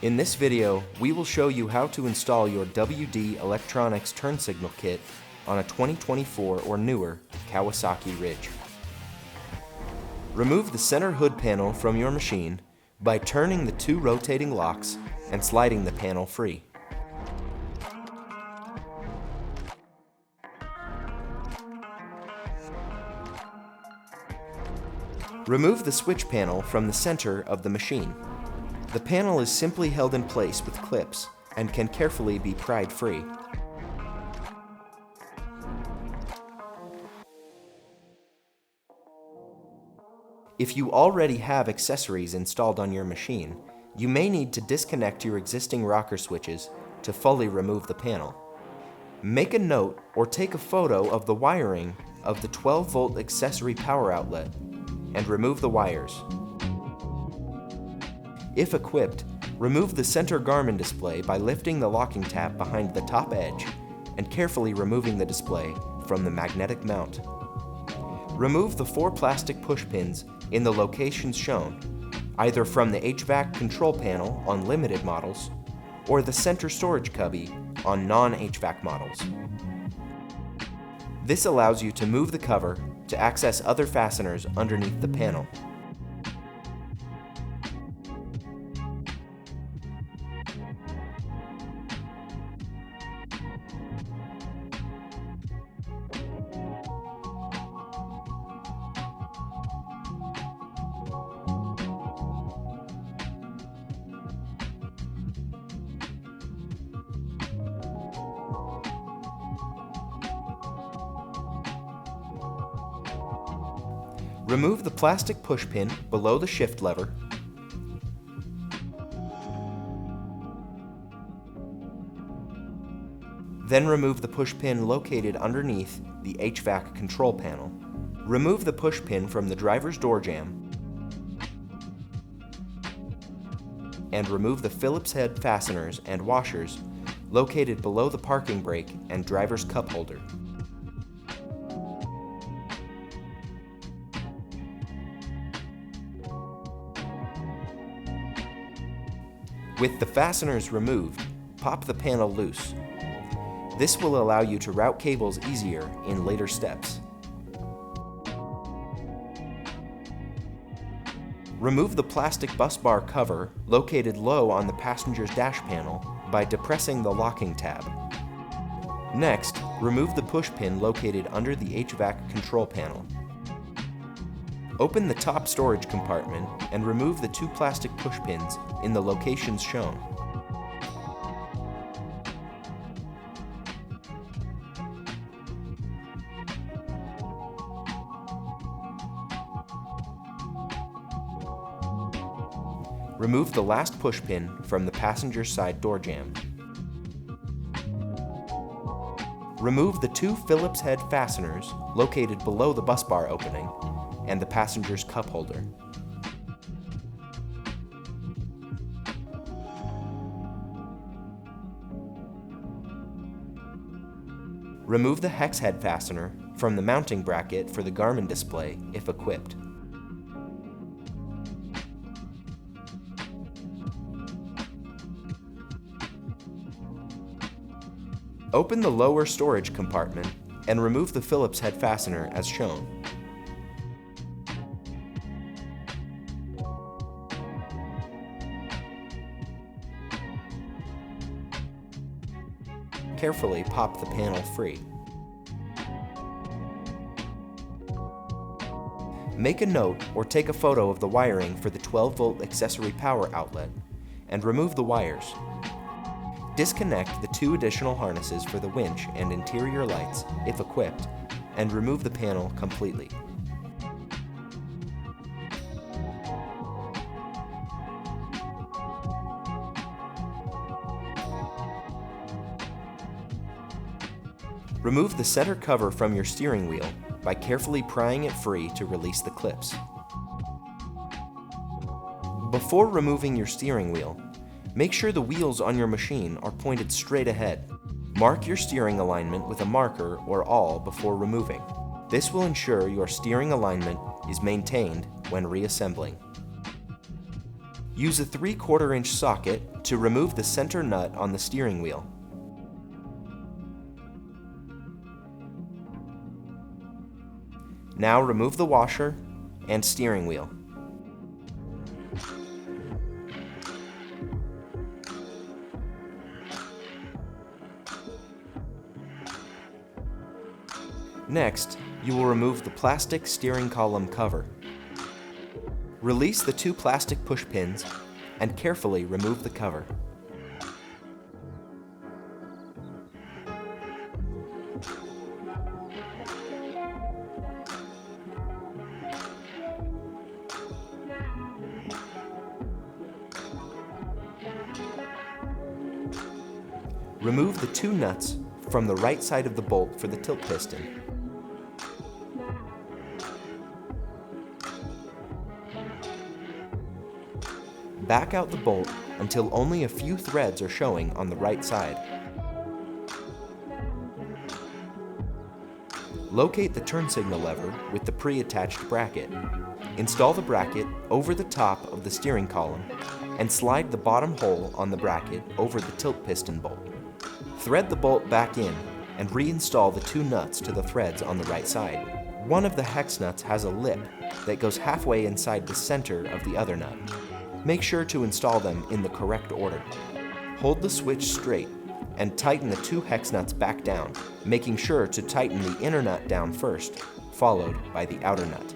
In this video, we will show you how to install your WD Electronics turn signal kit on a 2024 or newer Kawasaki Ridge. Remove the center hood panel from your machine by turning the two rotating locks and sliding the panel free. Remove the switch panel from the center of the machine. The panel is simply held in place with clips and can carefully be pried free. If you already have accessories installed on your machine, you may need to disconnect your existing rocker switches to fully remove the panel. Make a note or take a photo of the wiring of the 12-volt accessory power outlet and remove the wires. If equipped, remove the center Garmin display by lifting the locking tab behind the top edge and carefully removing the display from the magnetic mount. Remove the 4 plastic push pins in the locations shown, either from the HVAC control panel on limited models or the center storage cubby on non-HVAC models. This allows you to move the cover to access other fasteners underneath the panel. Remove the plastic push pin below the shift lever. Then remove the push pin located underneath the HVAC control panel. Remove the push pin from the driver's door jamb and remove the Phillips head fasteners and washers located below the parking brake and driver's cup holder. With the fasteners removed, pop the panel loose. This will allow you to route cables easier in later steps. Remove the plastic bus bar cover located low on the passenger's dash panel by depressing the locking tab. Next, remove the push pin located under the HVAC control panel. Open the top storage compartment and remove the 2 plastic push pins in the locations shown. Remove the last push pin from the passenger side door jamb. Remove the 2 Phillips head fasteners located below the bus bar opening and the passenger's cup holder. Remove the hex head fastener from the mounting bracket for the Garmin display if equipped. Open the lower storage compartment and remove the Phillips head fastener as shown. Carefully pop the panel free. Make a note or take a photo of the wiring for the 12-volt accessory power outlet and remove the wires. Disconnect the 2 additional harnesses for the winch and interior lights, if equipped, and remove the panel completely. Remove the center cover from your steering wheel by carefully prying it free to release the clips. Before removing your steering wheel, make sure the wheels on your machine are pointed straight ahead. Mark your steering alignment with a marker or awl before removing. This will ensure your steering alignment is maintained when reassembling. Use a 3/4 inch socket to remove the center nut on the steering wheel. Now remove the washer and steering wheel. Next, you will remove the plastic steering column cover. Release the 2 plastic push pins and carefully remove the cover. Remove the 2 nuts from the right side of the bolt for the tilt piston. Back out the bolt until only a few threads are showing on the right side. Locate the turn signal lever with the pre-attached bracket. Install the bracket over the top of the steering column and slide the bottom hole on the bracket over the tilt piston bolt. Thread the bolt back in and reinstall the 2 nuts to the threads on the right side. One of the hex nuts has a lip that goes halfway inside the center of the other nut. Make sure to install them in the correct order. Hold the switch straight and tighten the 2 hex nuts back down, making sure to tighten the inner nut down first, followed by the outer nut.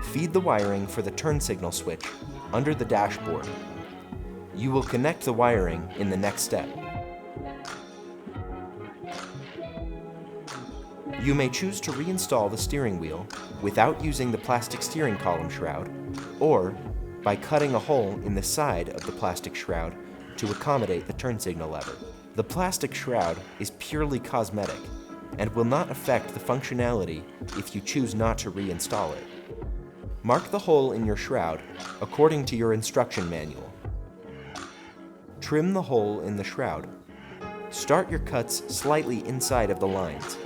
Feed the wiring for the turn signal switch under the dashboard. You will connect the wiring in the next step. You may choose to reinstall the steering wheel without using the plastic steering column shroud, or by cutting a hole in the side of the plastic shroud to accommodate the turn signal lever. The plastic shroud is purely cosmetic and will not affect the functionality if you choose not to reinstall it. Mark the hole in your shroud according to your instruction manual. Trim the hole in the shroud. Start your cuts slightly inside of the lines.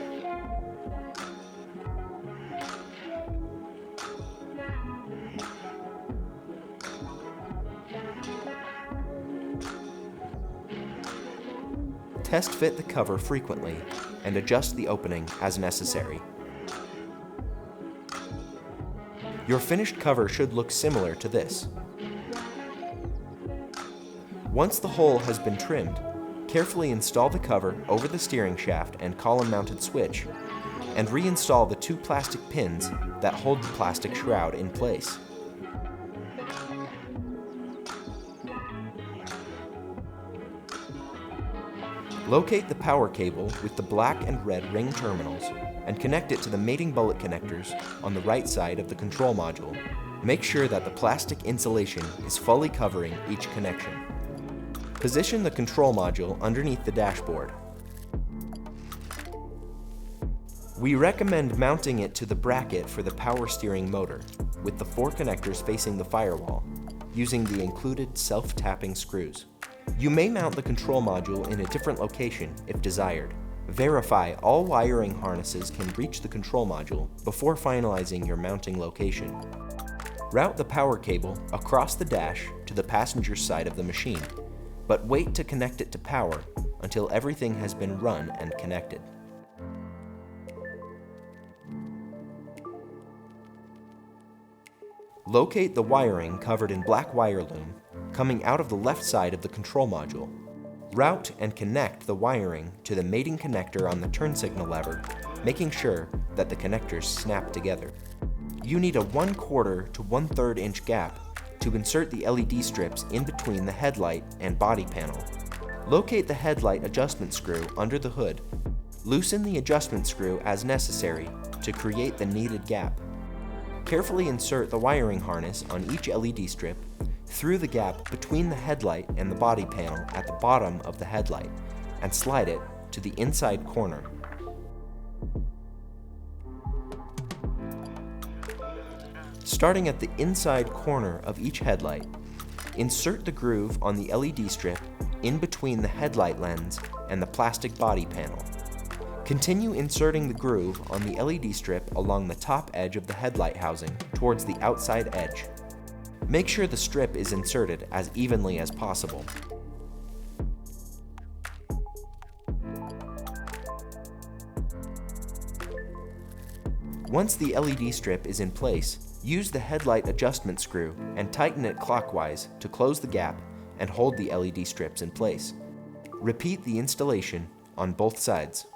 Test fit the cover frequently and adjust the opening as necessary. Your finished cover should look similar to this. Once the hole has been trimmed, carefully install the cover over the steering shaft and column-mounted switch, and reinstall the 2 plastic pins that hold the plastic shroud in place. Locate the power cable with the black and red ring terminals and connect it to the mating bullet connectors on the right side of the control module. Make sure that the plastic insulation is fully covering each connection. Position the control module underneath the dashboard. We recommend mounting it to the bracket for the power steering motor, with the 4 connectors facing the firewall, using the included self-tapping screws. You may mount the control module in a different location if desired. Verify all wiring harnesses can reach the control module before finalizing your mounting location. Route the power cable across the dash to the passenger side of the machine, but wait to connect it to power until everything has been run and connected. Locate the wiring covered in black wire loom coming out of the left side of the control module. Route and connect the wiring to the mating connector on the turn signal lever, making sure that the connectors snap together. You need a 1/4 to 1/3 inch gap to insert the LED strips in between the headlight and body panel. Locate the headlight adjustment screw under the hood. Loosen the adjustment screw as necessary to create the needed gap. Carefully insert the wiring harness on each LED strip through the gap between the headlight and the body panel at the bottom of the headlight, and slide it to the inside corner. Starting at the inside corner of each headlight, insert the groove on the LED strip in between the headlight lens and the plastic body panel. Continue inserting the groove on the LED strip along the top edge of the headlight housing towards the outside edge. Make sure the strip is inserted as evenly as possible. Once the LED strip is in place, use the headlight adjustment screw and tighten it clockwise to close the gap and hold the LED strips in place. Repeat the installation on both sides.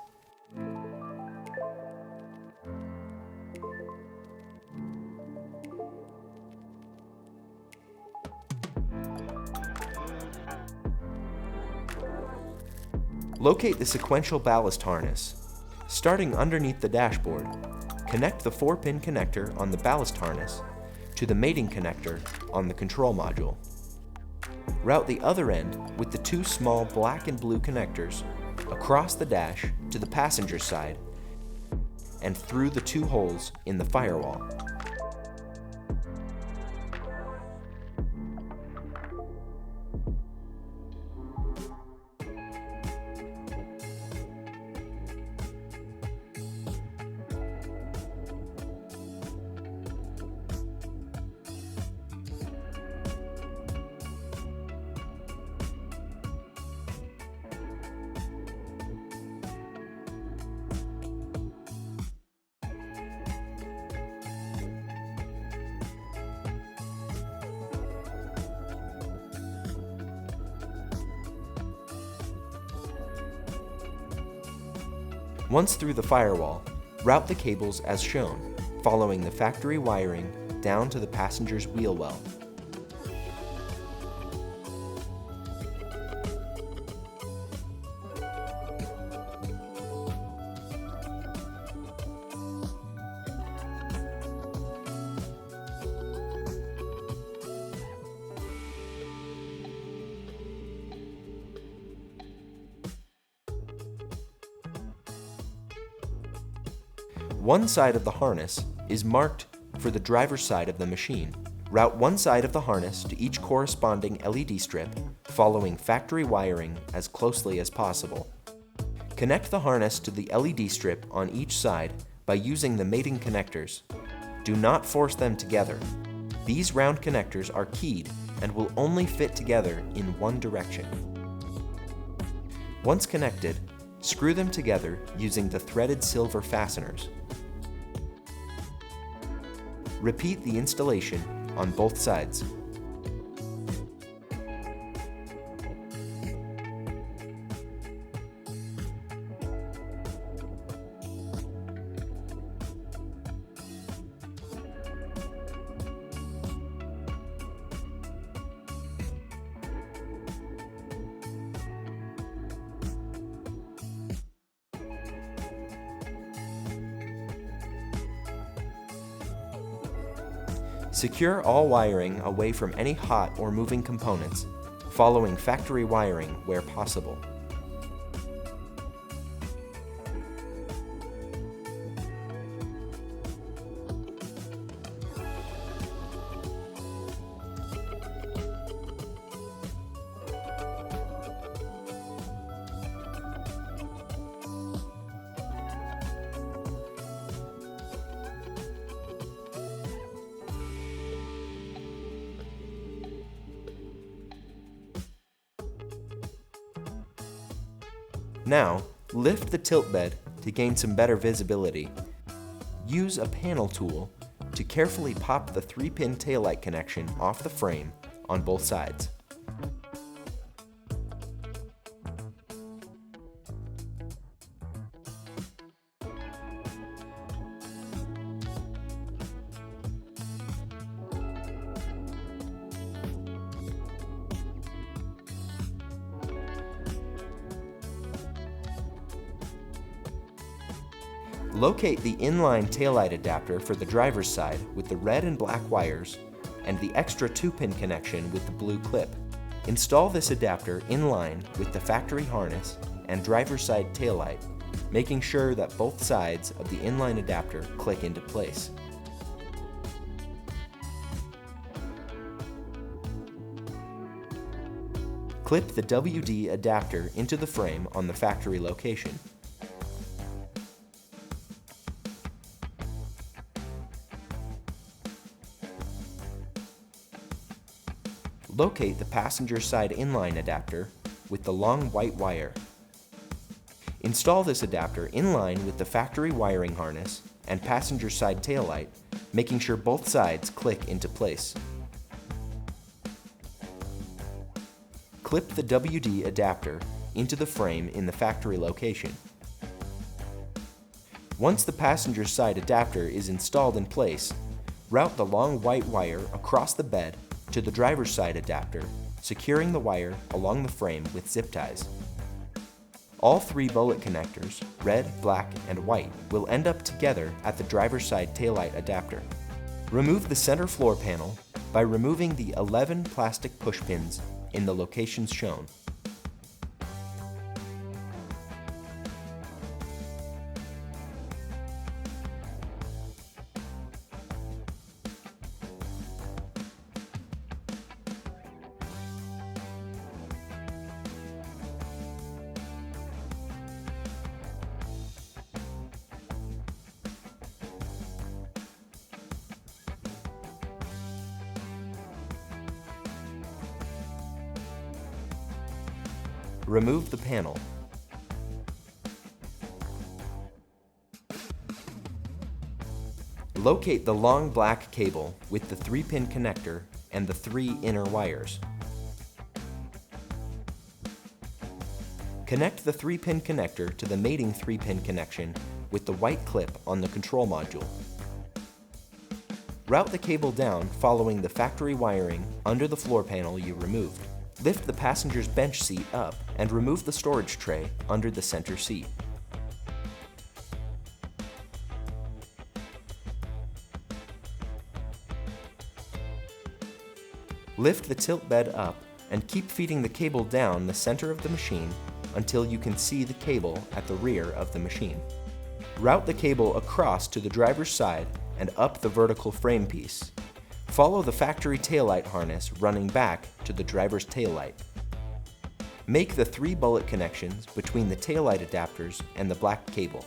Locate the sequential ballast harness. Starting underneath the dashboard, connect the 4-pin connector on the ballast harness to the mating connector on the control module. Route the other end with the 2 small black and blue connectors across the dash to the passenger side and through the 2 holes in the firewall. Once through the firewall, route the cables as shown, following the factory wiring down to the passenger's wheel well. One side of the harness is marked for the driver's side of the machine. Route one side of the harness to each corresponding LED strip, following factory wiring as closely as possible. Connect the harness to the LED strip on each side by using the mating connectors. Do not force them together. These round connectors are keyed and will only fit together in one direction. Once connected, screw them together using the threaded silver fasteners. Repeat the installation on both sides. Secure all wiring away from any hot or moving components, following factory wiring where possible. Now, lift the tilt bed to gain some better visibility. Use a panel tool to carefully pop the 3-pin taillight connection off the frame on both sides. Locate the inline taillight adapter for the driver's side with the red and black wires and the extra 2-pin connection with the blue clip. Install this adapter in line with the factory harness and driver's side taillight, making sure that both sides of the inline adapter click into place. Clip the WD adapter into the frame on the factory location. Locate the passenger side inline adapter with the long white wire. Install this adapter in line with the factory wiring harness and passenger side taillight, making sure both sides click into place. Clip the WD adapter into the frame in the factory location. Once the passenger side adapter is installed in place, route the long white wire across the bed to the driver's side adapter, securing the wire along the frame with zip ties. All three bullet connectors, red, black, and white, will end up together at the driver's side taillight adapter. Remove the center floor panel by removing the 11 plastic push pins in the locations shown. Remove the panel. Locate the long black cable with the 3-pin connector and the 3 inner wires. Connect the 3-pin connector to the mating 3-pin connection with the white clip on the control module. Route the cable down following the factory wiring under the floor panel you removed. Lift the passenger's bench seat up and remove the storage tray under the center seat. Lift the tilt bed up and keep feeding the cable down the center of the machine until you can see the cable at the rear of the machine. Route the cable across to the driver's side and up the vertical frame piece. Follow the factory taillight harness running back to the driver's taillight. Make the 3 bullet connections between the taillight adapters and the black cable.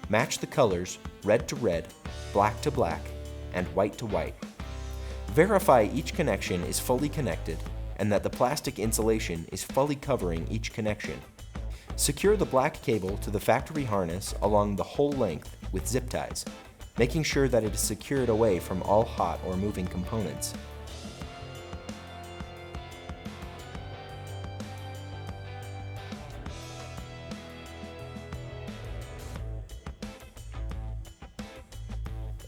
Match the colors red to red, black to black, and white to white. Verify each connection is fully connected and that the plastic insulation is fully covering each connection. Secure the black cable to the factory harness along the whole length with zip ties, making sure that it is secured away from all hot or moving components.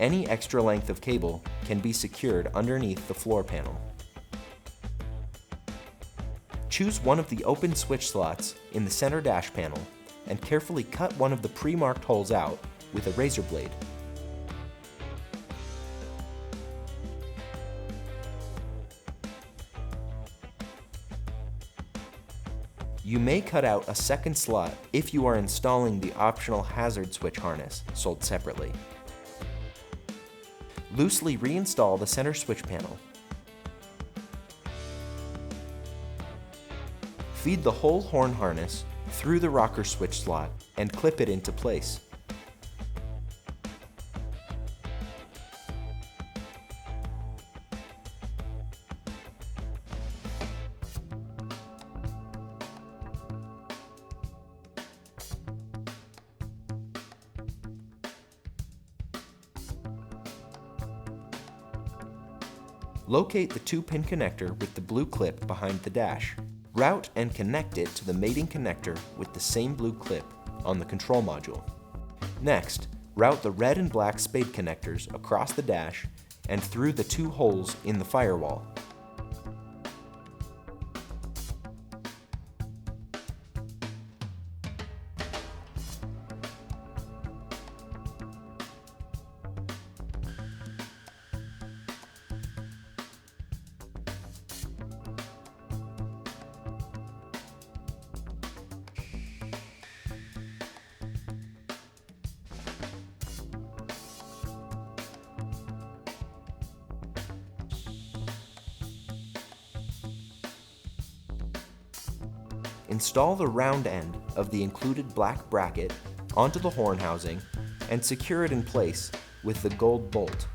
Any extra length of cable can be secured underneath the floor panel. Choose one of the open switch slots in the center dash panel and carefully cut one of the pre-marked holes out with a razor blade. You may cut out a second slot if you are installing the optional hazard switch harness sold separately. Loosely reinstall the center switch panel. Feed the whole horn harness through the rocker switch slot and clip it into place. Locate the 2-pin connector with the blue clip behind the dash. Route and connect it to the mating connector with the same blue clip on the control module. Next, route the red and black spade connectors across the dash and through the 2 holes in the firewall. Install the round end of the included black bracket onto the horn housing and secure it in place with the gold bolt.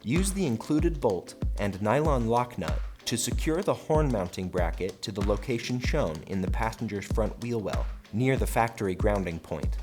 Use the included bolt and nylon lock nut to secure the horn mounting bracket to the location shown in the passenger's front wheel well, near the factory grounding point.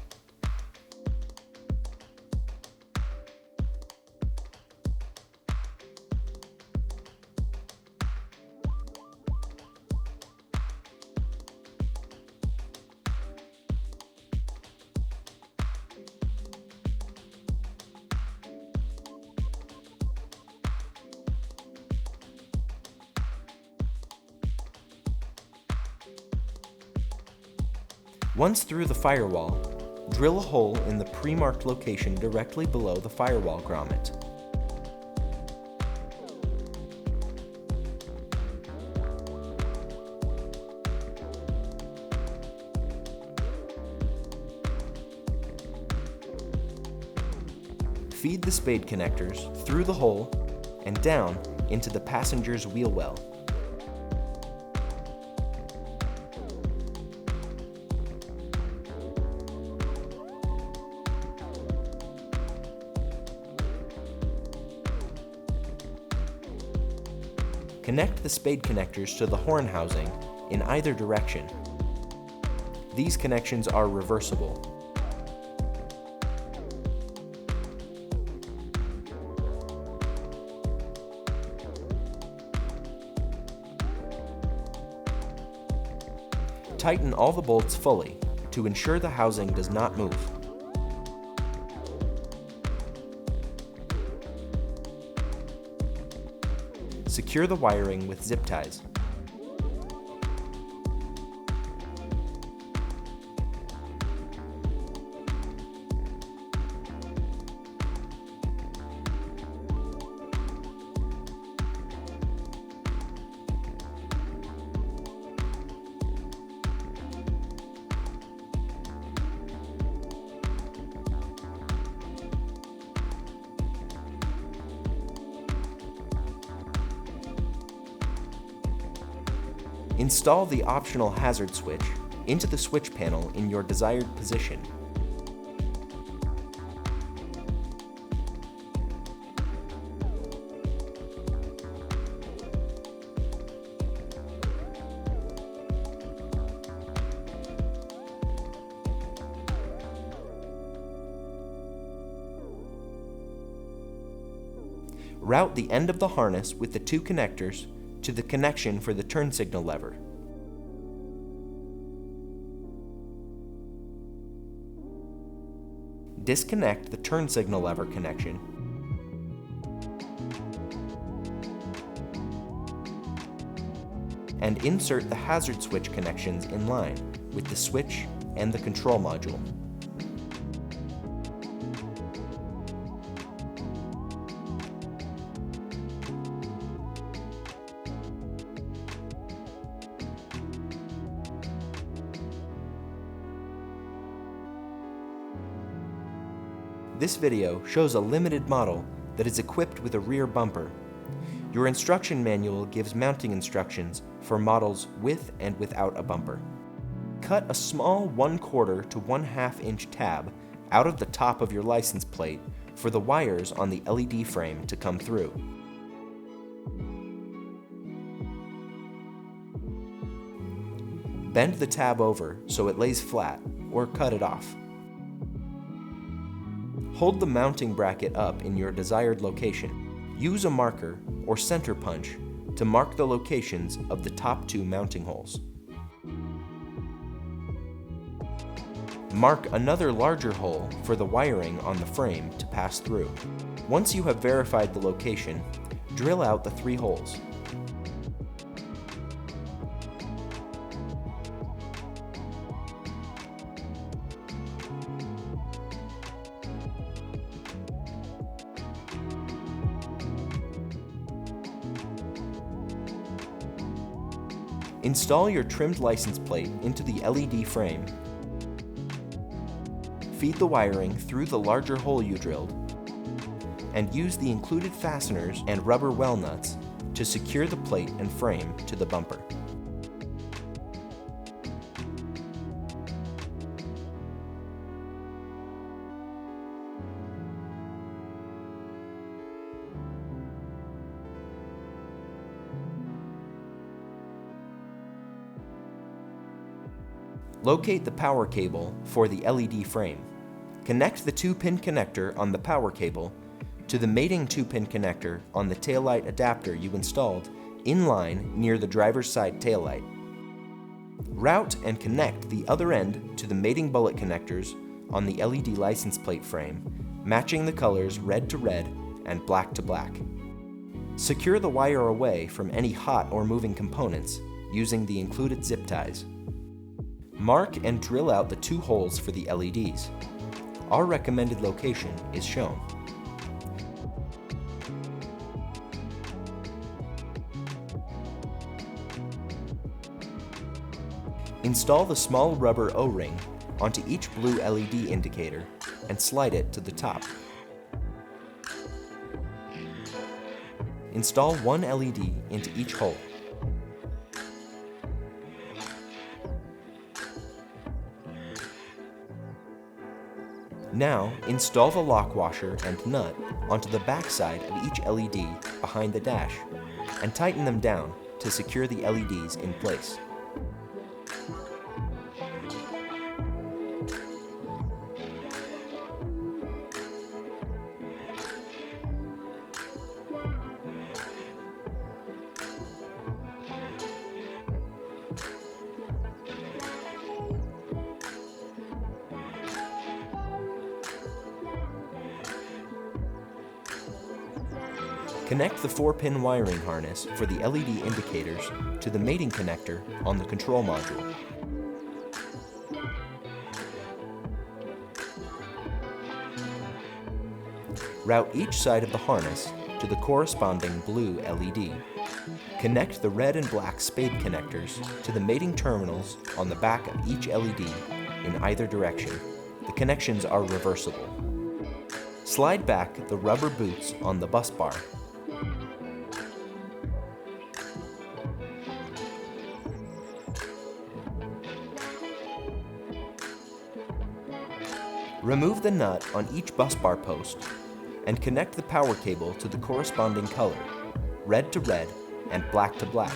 Once through the firewall, drill a hole in the pre-marked location directly below the firewall grommet. Feed the spade connectors through the hole and down into the passenger's wheel well. Connect the spade connectors to the horn housing in either direction. These connections are reversible. Tighten all the bolts fully to ensure the housing does not move. Secure the wiring with zip ties. Install the optional hazard switch into the switch panel in your desired position. Route the end of the harness with the two connectors to the connection for the turn signal lever. Disconnect the turn signal lever connection and insert the hazard switch connections in line with the switch and the control module. This video shows a limited model that is equipped with a rear bumper. Your instruction manual gives mounting instructions for models with and without a bumper. Cut a small 1/4 to 1/2 inch tab out of the top of your license plate for the wires on the LED frame to come through. Bend the tab over so it lays flat, or cut it off. Hold the mounting bracket up in your desired location. Use a marker or center punch to mark the locations of the top two mounting holes. Mark another larger hole for the wiring on the frame to pass through. Once you have verified the location, drill out the 3 holes. Install your trimmed license plate into the LED frame. Feed the wiring through the larger hole you drilled, and use the included fasteners and rubber well nuts to secure the plate and frame to the bumper. Locate the power cable for the LED frame. Connect the 2-pin connector on the power cable to the mating 2-pin connector on the taillight adapter you installed in line near the driver's side taillight. Route and connect the other end to the mating bullet connectors on the LED license plate frame, matching the colors red to red and black to black. Secure the wire away from any hot or moving components using the included zip ties. Mark and drill out the 2 holes for the LEDs. Our recommended location is shown. Install the small rubber O-ring onto each blue LED indicator and slide it to the top. Install 1 LED into each hole. Now, install the lock washer and nut onto the back side of each LED behind the dash and tighten them down to secure the LEDs in place. Connect the 4-pin wiring harness for the LED indicators to the mating connector on the control module. Route each side of the harness to the corresponding blue LED. Connect the red and black spade connectors to the mating terminals on the back of each LED in either direction. The connections are reversible. Slide back the rubber boots on the bus bar. Remove the nut on each bus bar post and connect the power cable to the corresponding color, red to red and black to black.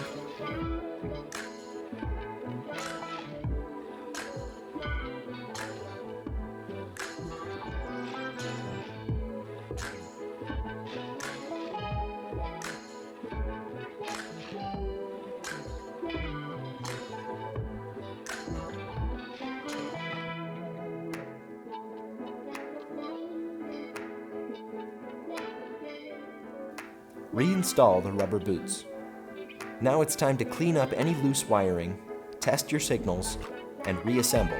Reinstall the rubber boots. Now it's time to clean up any loose wiring, test your signals, and reassemble.